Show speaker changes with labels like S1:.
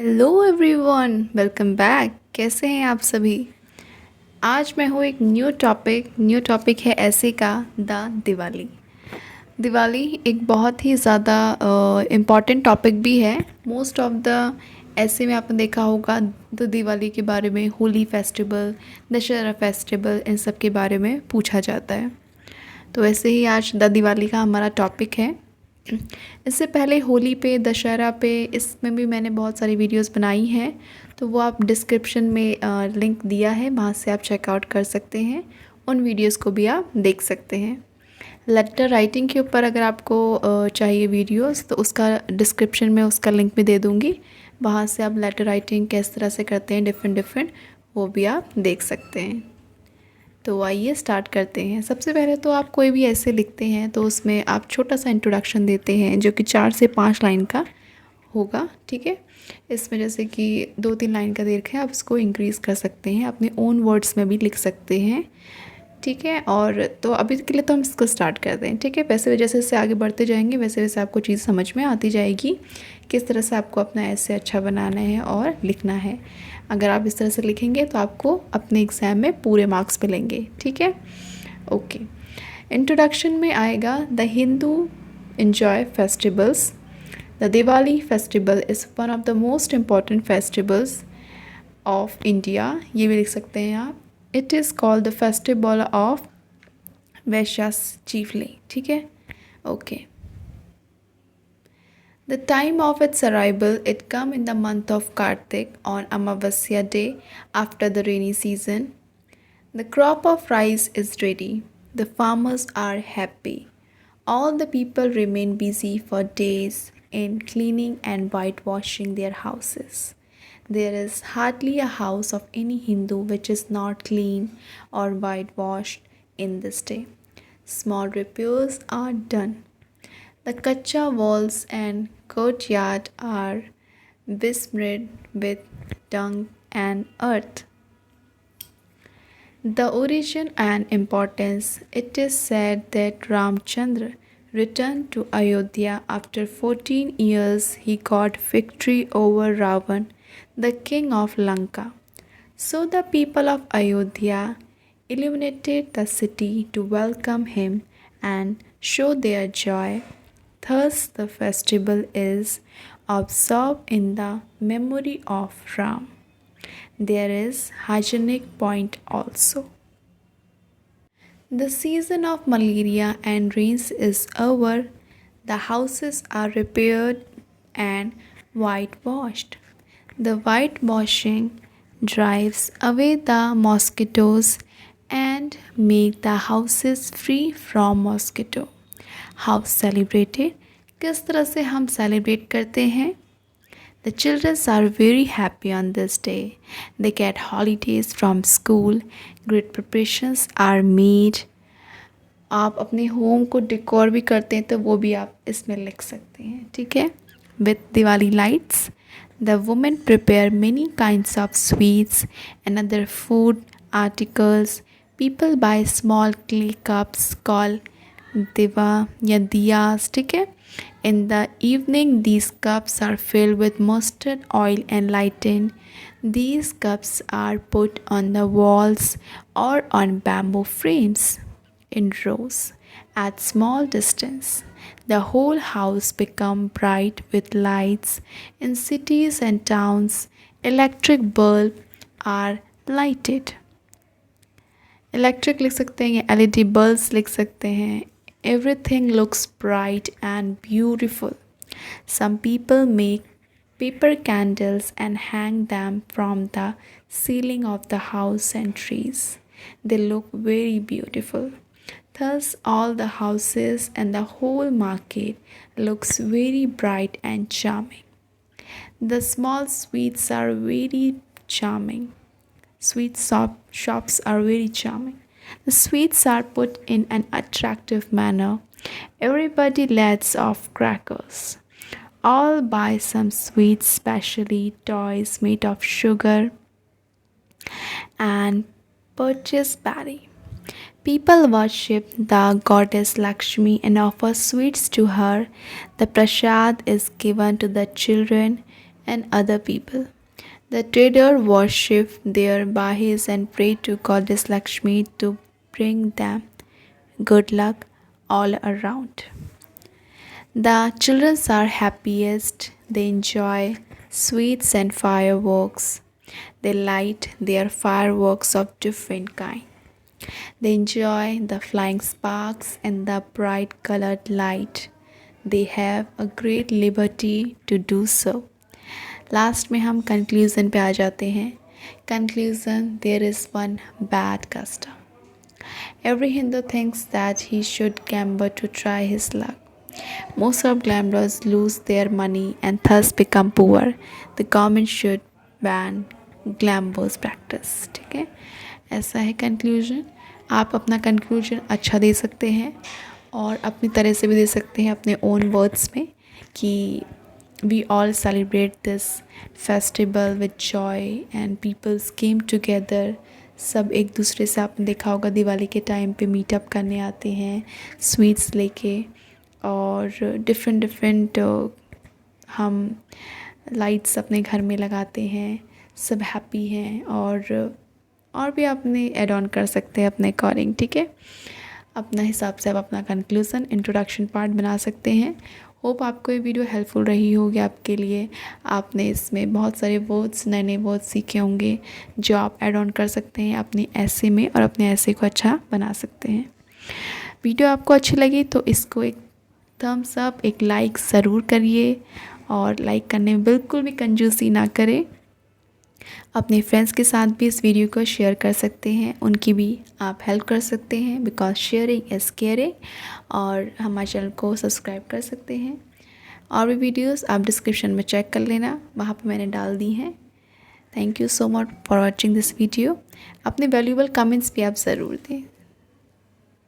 S1: Hello everyone, welcome back. कैसे हैं आप सभी? आज मैं हूँ एक न्यू टॉपिक है ऐसे का द दिवाली। दिवाली एक बहुत ही ज़्यादा इम्पॉर्टेंट टॉपिक भी है। मोस्ट ऑफ द ऐसे में आपने देखा होगा द दिवाली के बारे में, होली फेस्टिवल, दशहरा फेस्टिवल, इन सब के बारे में पूछा जाता है। तो वैसे ही आज द दिवाली का हमारा टॉपिक है। इससे पहले होली पे, दशहरा पे, इसमें भी मैंने बहुत सारी वीडियोस बनाई हैं, तो वो आप डिस्क्रिप्शन में लिंक दिया है, वहाँ से आप चेकआउट कर सकते हैं। उन वीडियोस को भी आप देख सकते हैं। लेटर राइटिंग के ऊपर अगर आपको चाहिए वीडियोस, तो उसका डिस्क्रिप्शन में उसका लिंक भी दे दूँगी। वहाँ से आप लेटर राइटिंग किस तरह से करते हैं, डिफरेंट वो भी आप देख सकते हैं। तो आइए स्टार्ट करते हैं। सबसे पहले तो आप कोई भी ऐसे लिखते हैं तो उसमें आप छोटा सा इंट्रोडक्शन देते हैं, जो कि 4 से 5 लाइन का होगा। ठीक है, इसमें जैसे कि 2-3 लाइन का दे रखा है, आप इसको इंक्रीज़ कर सकते हैं, अपने ओन वर्ड्स में भी लिख सकते हैं। ठीक है, और तो अभी के लिए तो हम इसको स्टार्ट करते हैं। ठीक है, वैसे जैसे जैसे आगे बढ़ते जाएंगे वैसे वैसे आपको चीज़ समझ में आती जाएगी किस तरह से आपको अपना ऐसे अच्छा बनाना है और लिखना है। अगर आप इस तरह से लिखेंगे तो आपको अपने एग्ज़ाम में पूरे मार्क्स मिलेंगे। ठीक है, ओके। इंट्रोडक्शन में आएगा the Hindu enjoy festivals. The Diwali festival is one of the most important festivals of India. ये भी लिख सकते हैं आप। It is called the festival of Vaishyas chiefly. ठीक है, okay. The time of its arrival, it come in the month of Kartik on Amavasya day after the rainy season. The crop of rice is ready. The farmers are happy. All the people remain busy for days in cleaning and whitewashing their houses. There is hardly a house of any Hindu which is not clean or whitewashed in this day. Small repairs are done. The kacha walls and courtyard are besmeared with dung and earth. The origin and importance. It is said that Ramchandra returned to Ayodhya after 14 years. He got victory over Ravan, the king of Lanka. So the people of Ayodhya illuminated the city to welcome him and show their joy. Thus, the festival is observed in the memory of Ram. There is hygienic point also. The season of malaria and rains is over. The houses are repaired and whitewashed. The whitewashing drives away the mosquitoes and make the houses free from mosquito. How celebrated? किस तरह से हम celebrate करते हैं? The children are very happy on this day. They get holidays from school. Great preparations are made. आप अपने home को decor भी करते हैं तो वो भी आप इसमें लिख सकते हैं। ठीक है, with Diwali lights. The women prepare many kinds of sweets and other food articles. People buy small clay cups called diva या diyas. ठीक है, in the evening, these cups are filled with mustard oil and lightened. These cups are put on the walls or on bamboo frames in rows at small distance. The whole house becomes bright with lights. In cities and towns, electric bulbs are lighted. Electric लिख सकते हैं या LED bulbs लिख सकते हैं। Everything looks bright and beautiful. Some people make paper candles and hang them from the ceiling of the house and trees. They look very beautiful. Thus, all the houses and the whole market looks very bright and charming. The small sweets are very charming. Shops are very charming. The sweets are put in an attractive manner. Everybody lets off crackers. All buy some sweets, specially toys made of sugar, and purchase berry. People worship the goddess Lakshmi and offer sweets to her. The prasad is given to the children and other people. The trader worshipped their bahis and prayed to Goddess Lakshmi to bring them good luck all around. The children are happiest. They enjoy sweets and fireworks. They light their fireworks of different kind. They enjoy the flying sparks and the bright colored light. They have a great liberty to do so. Last में हम conclusion पे आ जाते हैं. Conclusion: there is one bad custom. Every Hindu thinks that he should gamble to try his luck. Most of gamblers lose their money and thus become poor. The government should ban gambler's practice. ठीक है, ऐसा है conclusion. आप अपना conclusion अच्छा दे सकते हैं और अपनी तरह से भी दे सकते हैं अपने ओन वर्ड्स में कि we all celebrate this festival with joy and peoples came together. सब एक दूसरे से आपने देखा होगा दिवाली के टाइम पे मीटअप करने आते हैं स्वीट्स लेके और डिफरेंट हम लाइट्स अपने घर में लगाते हैं. सब हैप्पी हैं और भी आपने ऐड ऑन कर सकते हैं अपने अकॉर्डिंग. ठीक है, अपना हिसाब से आप अपना कंक्लूज़न इंट्रोडक्शन पार्ट बना सकते हैं. होप आपको ये वीडियो हेल्पफुल रही होगी आपके लिए. आपने इसमें बहुत सारे वर्ड्स नए नए वर्ड्स सीखे होंगे जो आप ऐड ऑन कर सकते हैं अपने ऐसे में और अपने ऐसे को अच्छा बना सकते हैं. वीडियो आपको अच्छी लगी तो इसको एक थम्स अप, एक लाइक ज़रूर करिए और लाइक करने में बिल्कुल भी कंजूसी ना करें. अपने फ्रेंड्स के साथ भी इस वीडियो को शेयर कर सकते हैं, उनकी भी आप हेल्प कर सकते हैं बिकॉज शेयरिंग इज़ केयरिंग. और हमारे चैनल को सब्सक्राइब कर सकते हैं. और भी वीडियोस आप डिस्क्रिप्शन में चेक कर लेना, वहाँ पर मैंने डाल दी हैं. Thank you so much for watching this video. अपने वैल्यूएबल कमेंट्स भी आप ज़रूर दें.